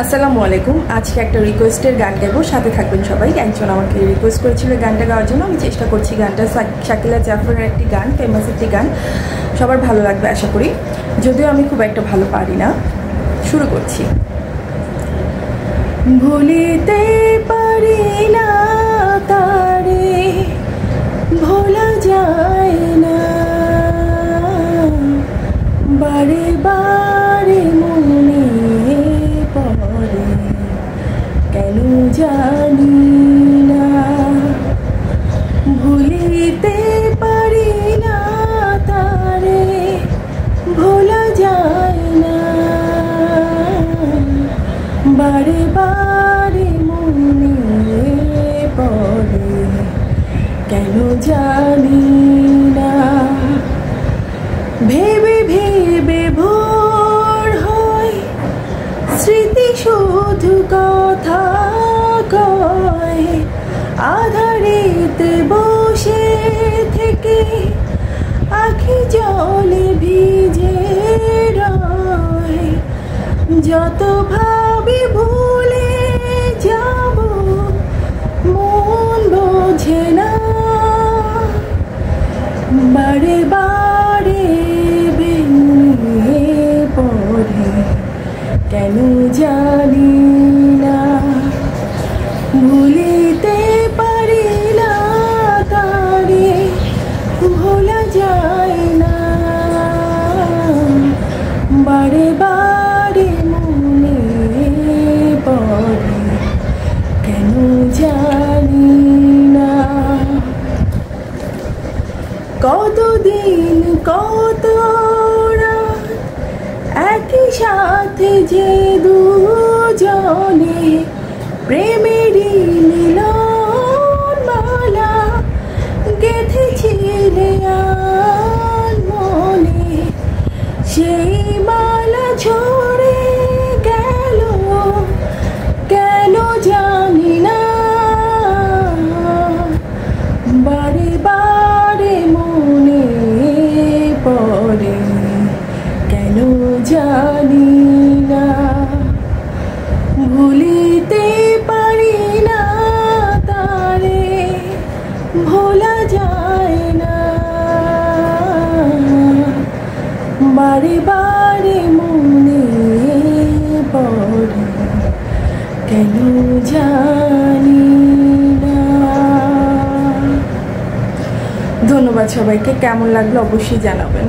আসসালামু আলাইকুম। আজকে একটা রিকোয়েস্টের গান গাইবো, সাথে থাকবেন সবাই। একজন আমাকে রিকোয়েস্ট করেছিল গানটা গাওয়ার জন্য, আমি চেষ্টা করছি। গানটা শাকিলা জাফরের একটি গান, ফেমাস একটি গান, সবার ভালো লাগবে আশা করি, যদিও আমি খুব একটা ভালো পারি না। শুরু করছি। ভুলিতে পারি না তারে, ভোলা যায় না, বারে বারে মনে পড়ে, কেন জানি না। ভুলিতে পারি না তারে, ভোলা যায় না, বারে বারে মনে পড়ে, কেন জানি না। ভেবে ভেবে ভোর হয়, স্মৃতি শুধু কথা কয়, আধারেতে বসে থেকে আখি জলে ভিজে রয়। যত ভাবি ভুলে যাব, মন বোঝে না, বারে বারে ভেঙে পড়ে, কেন জানি না। ভুলিতে পারি না তারে, ভোলা যায় না, বারে বারে মনে পড়ে, কেন জানি না। কতদিন কত রাত একই সাথে যে দুজনে প্রেমেরই মিলন মালা গেঁথেছিলে আর মনে, সেই মালা ঝরে গেল কেন জানি না, বারে বারে মনে পড়ে, কেন জানি না। ভুলিতে পারি না তারে, ভোলা যায় না, বারে বারে মনে পড়ে, কেন জানি না। ধন্যবাদ সবাইকে। কেমন লাগলো অবশ্যই জানাবেন।